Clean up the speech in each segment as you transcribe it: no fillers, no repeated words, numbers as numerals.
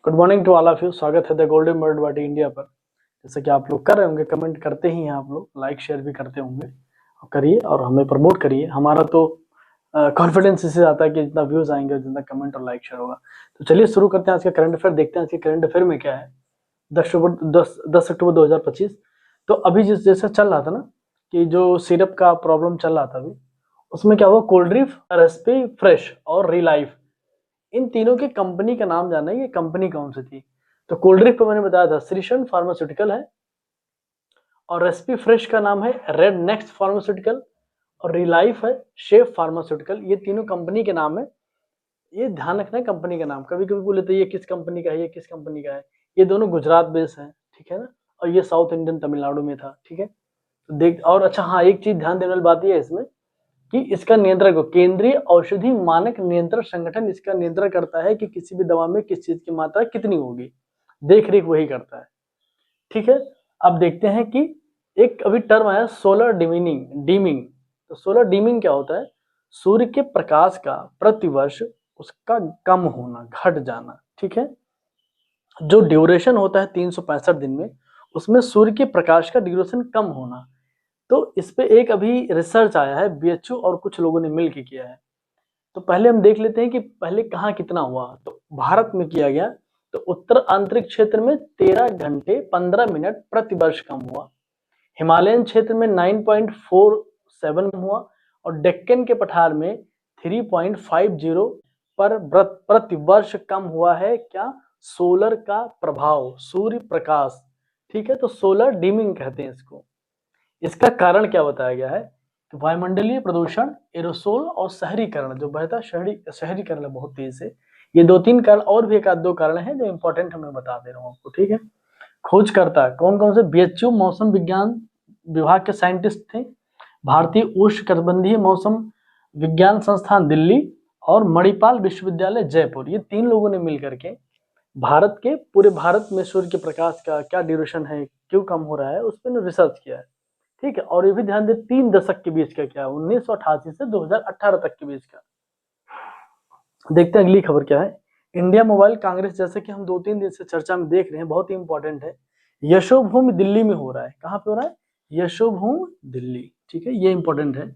Good morning to all of you. स्वागत है the golden bird वाटी इंडिया पर। जैसे कि आप लोग कर रहे होंगे, कमेंट करते ही हैं आप लोग, लाइक शेयर भी करते होंगे। करिए और हमें प्रमोट करिए। हमारा तो कॉन्फिडेंस इससे आता है कि जितना व्यूज आएंगे जितना कमेंट और लाइक शेयर होगा। तो चलिए शुरू करते हैं आज का करंट अफेयर। देखते हैं आज के करंट अफेयर में क्या है। 10 अक्टूबर 2025। तो अभी जैसे चल रहा था ना कि जो सिरप का प्रॉब्लम चल रहा था अभी, उसमें क्या हुआ, कोल्ड्रिफ, रेस्पी फ्रेश और रिलाइफ, इन तीनों की कंपनी का नाम जाना है। ये कंपनी कौन सी थी? तो कोल्ड्रिफ पे मैंने बताया था श्रीशन फार्मास्यूटिकल है, और रेस्पी फ्रेश का नाम है रेड नेक्स्ट फार्मास्यूटिकल, और रिलाइफ है शेफ फार्मास्यूटिकल। ये तीनों कंपनी के नाम है। ये ध्यान रखना है कंपनी का नाम। कभी कभी बोले तो ये किस कंपनी का है, ये किस कंपनी का है। ये दोनों गुजरात बेस्ड है, ठीक है ना। और ये साउथ इंडियन तमिलनाडु में था, ठीक है। तो देख, और अच्छा हाँ, एक चीज ध्यान देने वाली बात ये है इसमें कि इसका नियंत्रक केंद्रीय औषधि मानक नियंत्रण संगठन इसका नियंत्रण करता है कि किसी भी दवा में किस चीज की मात्रा कितनी होगी। देख रेख वही करता है, ठीक है। अब देखते हैं कि एक अभी टर्म आया सोलर डीमिंग। तो सोलर डीमिंग क्या होता है? सूर्य के प्रकाश का प्रतिवर्ष उसका कम होना, घट जाना, ठीक है। जो ड्यूरेशन होता है 365 दिन में, उसमें सूर्य के प्रकाश का ड्यूरेशन कम होना। तो इस पे एक अभी रिसर्च आया है, बीएचयू और कुछ लोगों ने मिलकर किया है। तो पहले हम देख लेते हैं कि पहले कहाँ कितना हुआ। तो भारत में किया गया, तो उत्तर आंतरिक क्षेत्र में 13 घंटे 15 मिनट प्रति वर्ष कम हुआ। हिमालयन क्षेत्र में 9.47 हुआ, और डेक्कन के पठार में 3.50 पर प्रति वर्ष कम हुआ है। क्या? सोलर का प्रभाव, सूर्य प्रकाश, ठीक है। तो सोलर डीमिंग कहते हैं इसको। इसका कारण क्या बताया गया है कि वायुमंडलीय प्रदूषण, एरोसोल और शहरीकरण जो बढ़ता शहरीकरण है बहुत तेज से। ये 2-3 कारण, और भी एक आध दो कारण है जो इंपॉर्टेंट मैं बता दे रहा हूँ आपको, ठीक है। खोजकर्ता कौन कौन से? बीएचयू मौसम विज्ञान विभाग के साइंटिस्ट थे, भारतीय उष्णकटिबंधीय मौसम विज्ञान संस्थान दिल्ली, और मणिपाल विश्वविद्यालय जयपुर। ये 3 लोगों ने मिलकर के भारत के पूरे भारत में सूर्य के प्रकाश का क्या ड्यूरेशन है, क्यों कम हो रहा है, उस पर रिसर्च किया है, ठीक है। और ये भी ध्यान दे 3 दशक के बीच का क्या है, 1988 से 2018 तक के बीच का। देखते हैं अगली खबर क्या है। इंडिया मोबाइल कांग्रेस, जैसे कि हम 2-3 दिन से चर्चा में देख रहे हैं, बहुत ही इंपॉर्टेंट है। यशोभूमि दिल्ली में हो रहा है। कहाँ पे हो रहा है? यशोभूमि दिल्ली, ठीक है। ये इंपॉर्टेंट है।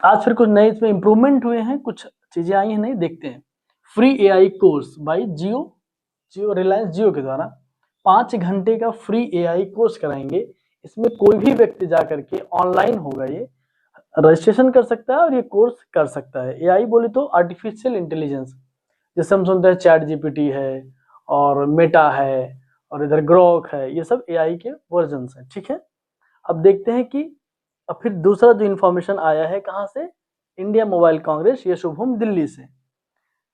आज फिर कुछ नए इसमें इंप्रूवमेंट हुए हैं, कुछ चीजें आई हैं, नहीं देखते हैं। Free AI course by Reliance Jio के द्वारा 5 घंटे का फ्री एआई कोर्स कराएंगे। इसमें कोई भी व्यक्ति जाकर के ऑनलाइन होगा, ये रजिस्ट्रेशन कर सकता है और ये कोर्स कर सकता है। एआई बोले तो आर्टिफिशियल इंटेलिजेंस, जैसे हम सुनते हैं चैट जीपीटी है और मेटा है और इधर ग्रोक है, ये सब एआई के वर्जन है, ठीक है। अब देखते हैं कि अब फिर दूसरा जो इंफॉर्मेशन आया है कहाँ से? इंडिया मोबाइल कांग्रेस यशोभूमि दिल्ली से।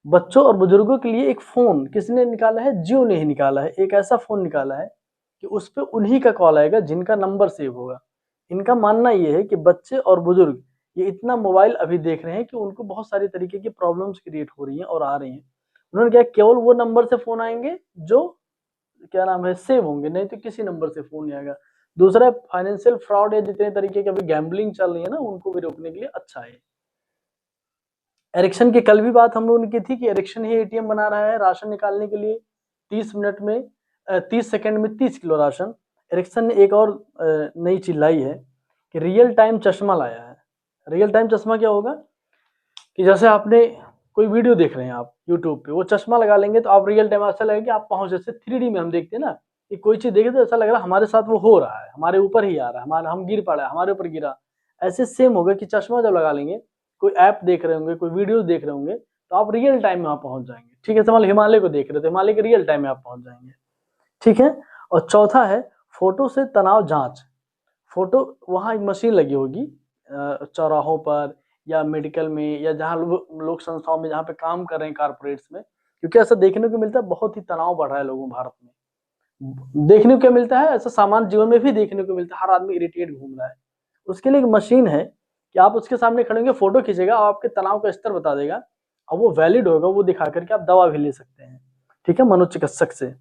बच्चों और बुजुर्गों के लिए एक फोन किसने निकाला है? जियो ने ही निकाला है। एक ऐसा फोन निकाला है कि उस पर उन्हीं का कॉल आएगा जिनका नंबर सेव होगा। इनका मानना यह है कि बच्चे और बुजुर्ग ये इतना मोबाइल अभी देख रहे हैं कि उनको बहुत सारी तरीके की प्रॉब्लम्स क्रिएट हो रही हैं और आ रही हैं। उन्होंने क्या, केवल वो नंबर से फोन आएंगे जो क्या नाम है सेव होंगे, नहीं तो किसी नंबर से फोन नहीं आएगा। दूसरा, फाइनेंशियल फ्रॉड या जितने तरीके की अभी गैम्बलिंग चल रही है ना, उनको भी रोकने के लिए अच्छा है। एरिक्सन की कल भी बात हम लोगों ने की थी कि एरिक्सन ही एटीएम बना रहा है राशन निकालने के लिए। 30 मिनट में 30 सेकंड में 30 किलो राशन। एरिक्सन ने एक और नई चीज लाई है कि रियल टाइम चश्मा लाया है। रियल टाइम चश्मा क्या होगा कि जैसे आपने कोई वीडियो देख रहे हैं आप यूट्यूब पे, वो चश्मा लगा लेंगे तो आप रियल टाइम ऐसा लगेगा कि आप पहुंच, जैसे 3D में हम देखते हैं ना कि कोई चीज देखे तो ऐसा लग रहा है हमारे साथ वो हो रहा है, हमारे ऊपर ही आ रहा है, हमारे हम गिर पड़ा है, हमारे ऊपर गिरा। ऐसे सेम होगा कि चश्मा जब लगा लेंगे, कोई ऐप देख रहे होंगे, कोई वीडियो देख रहे होंगे, तो आप रियल टाइम में वहां पहुंच जाएंगे, ठीक है। समझ, हिमालय को देख रहे थे, हिमालय के रियल टाइम में आप पहुंच जाएंगे, ठीक है। और चौथा है फोटो से तनाव जांच। फोटो, वहां एक मशीन लगी होगी चौराहों पर या मेडिकल में या जहाँ लोक संस्थाओं में जहाँ पे काम कर रहे हैं कारपोरेट्स में, क्योंकि ऐसा देखने को मिलता है बहुत ही तनाव बढ़ रहा है लोगों भारत में। देखने को क्या मिलता है, ऐसा सामान्य जीवन में भी देखने को मिलता है, हर आदमी इरिटेट घूम रहा है। उसके लिए एक मशीन है कि आप उसके सामने खड़े होंगे, फोटो खींचेगा और आपके तनाव का स्तर बता देगा, और वो वैलिड होगा, वो दिखा करके आप दवा भी ले सकते हैं, ठीक है, मनोचिकित्सक से।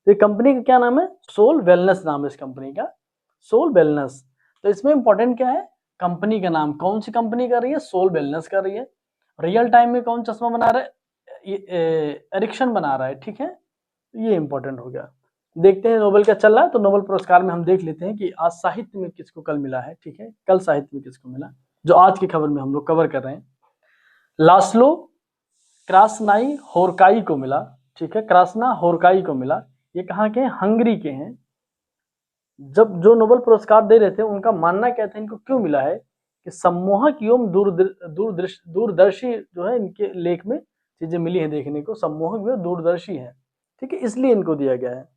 तो कंपनी का क्या नाम है? सोल वेलनेस नाम है इस कंपनी का, सोल वेलनेस। तो इसमें इंपॉर्टेंट क्या है? कंपनी का नाम, कौन सी कंपनी कर रही है? सोल वेलनेस कर रही है। रियल टाइम में कौन चश्मा बना रहा है? एरिक्सन बना रहा है, ठीक है। ये इंपॉर्टेंट हो गया। देखते हैं नोबेल का चल रहा है, तो नोबेल पुरस्कार में हम देख लेते हैं कि आज साहित्य में किसको कल मिला है। ठीक है, कल साहित्य में किसको मिला, जो आज की खबर में हम लोग कवर कर रहे हैं। लास्लो क्रासनाई होरकाई को मिला। ठीक है, क्रासना होरकाई को मिला। ये कहाँ के हैं, हंगरी के हैं। जब जो नोबेल पुरस्कार दे रहे थे उनका मानना क्या था, इनको क्यों मिला है कि सम्मोहक एवं दूरदर्शी जो है इनके लेख में चीजें मिली है देखने को, सम्मोहक एवं दूरदर्शी है। ठीक है, इसलिए इनको दिया गया है।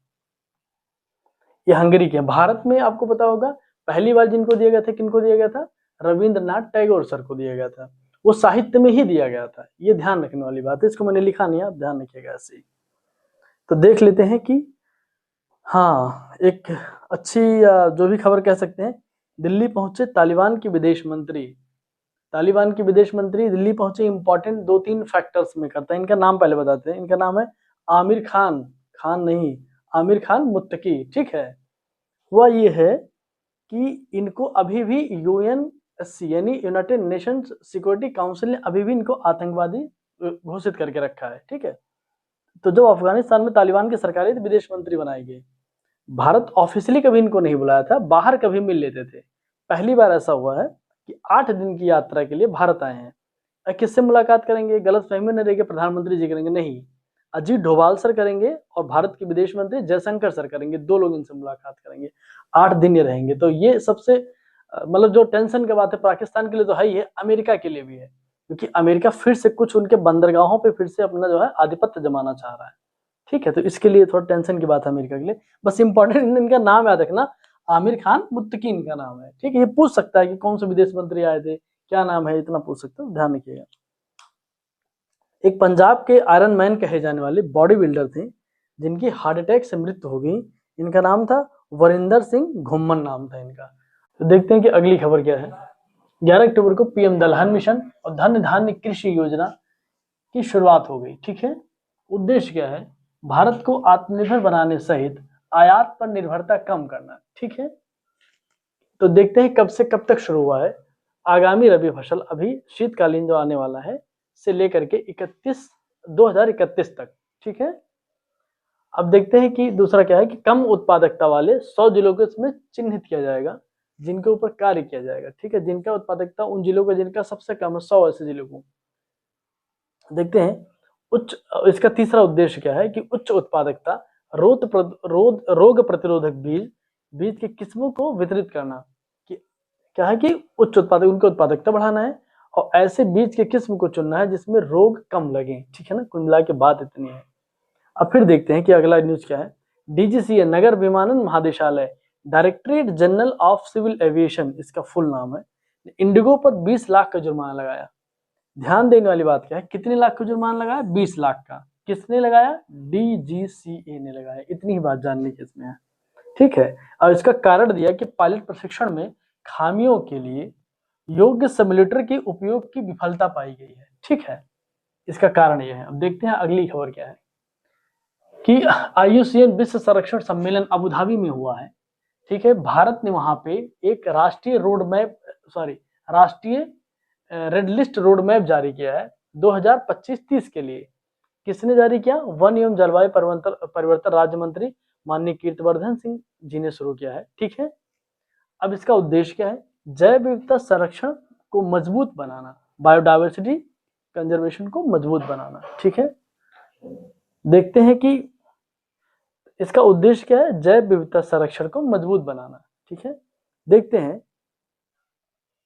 ये हंगरी के हैं। भारत में आपको पता होगा पहली बार जिनको दिया गया था, किनको दिया गया था, रविंद्रनाथ टैगोर सर को दिया गया था। वो साहित्य में ही दिया गया था, ये ध्यान रखने वाली बात है। इसको मैंने लिखा नहीं, आप ध्यान रखिएगा ऐसे ही। तो देख लेते हैं कि हाँ, एक अच्छी जो भी खबर कह सकते हैं, दिल्ली पहुंचे तालिबान के विदेश मंत्री। तालिबान के विदेश मंत्री दिल्ली पहुंचे, इंपॉर्टेंट 2-3 फैक्टर्स में करता है। इनका नाम पहले बताते हैं। इनका नाम है आमिर खान, खान नहीं, आमिर खान मुत्तकी। ठीक है, वह ये है कि इनको अभी भी यूएनएससी यानी यूनाइटेड नेशंस सिक्योरिटी काउंसिल ने अभी भी इनको आतंकवादी घोषित करके रखा है। ठीक है, तो जब अफगानिस्तान में तालिबान की सरकार आई तो विदेश मंत्री बनाए गए। भारत ऑफिशियली कभी इनको नहीं बुलाया था, बाहर कभी मिल लेते थे। पहली बार ऐसा हुआ है कि 8 दिन की यात्रा के लिए भारत आए हैं। किससे मुलाकात करेंगे, गलत फहमी न रहेगी, प्रधानमंत्री जी करेंगे, नहीं, अजीत डोभाल सर करेंगे और भारत के विदेश मंत्री जयशंकर सर करेंगे। 2 लोग इनसे मुलाकात करेंगे, 8 दिन ये रहेंगे। तो ये सबसे मतलब जो टेंशन की बात है, पाकिस्तान के लिए तो है ही है, अमेरिका के लिए भी है, क्योंकि अमेरिका फिर से कुछ उनके बंदरगाहों पे फिर से अपना जो है आधिपत्य जमाना चाह रहा है। ठीक है, तो इसके लिए थोड़ा टेंशन की बात है अमेरिका के लिए। बस इंपॉर्टेंट इनका नाम याद रखना, आमिर खान मुत्तकी इनका नाम है। ठीक है, ये पूछ सकता है कि कौन से विदेश मंत्री आए थे, क्या नाम है, इतना पूछ सकते हो, ध्यान रखिएगा। एक पंजाब के आयरन मैन कहे जाने वाले बॉडी बिल्डर थे जिनकी हार्ट अटैक से मृत्यु हो गई। इनका नाम था वरिंदर सिंह घुम्मन, नाम था इनका। तो देखते हैं कि अगली खबर क्या है। 11 अक्टूबर को पीएम दलहन मिशन और धन धान्य कृषि योजना की शुरुआत हो गई। ठीक है, उद्देश्य क्या है, भारत को आत्मनिर्भर बनाने सहित आयात पर निर्भरता कम करना। ठीक है, तो देखते हैं कब से कब तक शुरू हुआ है। आगामी रबी फसल, अभी शीतकालीन जो आने वाला है, से लेकर के 2031 तक। ठीक है, अब देखते हैं कि दूसरा क्या है कि कम उत्पादकता वाले 100 जिलों को इसमें चिन्हित किया जाएगा, जिनके ऊपर कार्य किया जाएगा। ठीक है, जिनका उत्पादकता उन जिलों का जिनका सबसे कम है, 100 ऐसे जिलों को देखते हैं। उच्च, इसका तीसरा उद्देश्य क्या है कि उच्च उत्पादकता, रोग प्रतिरोधक बीज की किस्मों को वितरित करना। कि क्या है कि उच्च उत्पादक, उनकी उत्पादकता बढ़ाना है और ऐसे बीज के किस्म को चुनना है जिसमें रोग कम लगे। ठीक है ना, कुल मिला के बात इतनी है। अब फिर देखते हैं कि अगला न्यूज क्या है। डीजीसीए नगर विमानन महानिदेशालय, directorate general of civil aviation इसका फुल नाम है, इंडिगो पर 20 लाख का जुर्माना लगाया। ध्यान देने वाली बात क्या है, कितने लाख का जुर्माना लगाया, 20 लाख का। किसने लगाया, डीजीसीए ने लगाया। इतनी ही बात जानने की इसमें है। ठीक है, और इसका कारण दिया कि पायलट प्रशिक्षण में खामियों के लिए योग्य सिमुलेटर के उपयोग की विफलता पाई गई है। ठीक है, इसका कारण यह है। अब देखते हैं अगली खबर क्या है कि आईयूसीएन विश्व संरक्षण सम्मेलन अबू धाबी में हुआ है। ठीक है, भारत ने वहां पे एक राष्ट्रीय रेड लिस्ट रोड मैप जारी किया है 2025-30 के लिए। किसने जारी किया, वन एवं जलवायु परिवर्तन राज्य मंत्री माननीय कीर्तिवर्धन सिंह जी ने शुरू किया है। ठीक है, अब इसका उद्देश्य क्या है, जैव विविधता संरक्षण को मजबूत बनाना, बायोडाइवर्सिटी कंजर्वेशन को मजबूत बनाना। ठीक है, देखते हैं कि इसका उद्देश्य क्या है, जैव विविधता संरक्षण को मजबूत बनाना। ठीक है, देखते हैं।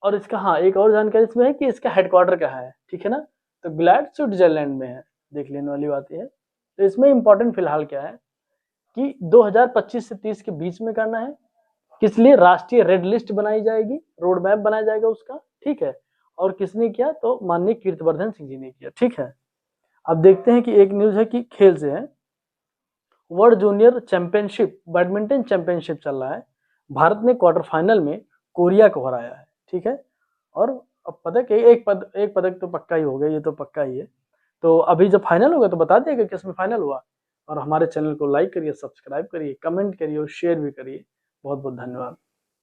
और इसका हाँ एक और जानकारी इसमें है कि इसका हेडक्वार्टर कहाँ है। ठीक है ना, तो ग्लैड स्विट्जरलैंड में है। देख लेने वाली बात यह है। तो इसमें इंपॉर्टेंट फिलहाल क्या है कि 2025 से 30 के बीच में करना है। किस लिए, राष्ट्रीय रेड लिस्ट बनाई जाएगी, रोड मैप बनाया जाएगा उसका। ठीक है, और किसने किया, तो माननीय कीर्तिवर्धन सिंह जी ने किया। ठीक है, अब देखते हैं कि एक न्यूज है कि खेल से है। World junior championship, badminton championship चल रहा है। भारत ने क्वार्टर फाइनल में कोरिया को हराया है। ठीक है, और अब पदक एक पदक तो पक्का ही हो गया, ये तो पक्का ही है। तो अभी जब फाइनल होगा तो बता दिएगा किसमें फाइनल हुआ। और हमारे चैनल को लाइक करिए, सब्सक्राइब करिए, कमेंट करिए और शेयर भी करिए। बहुत बहुत धन्यवाद।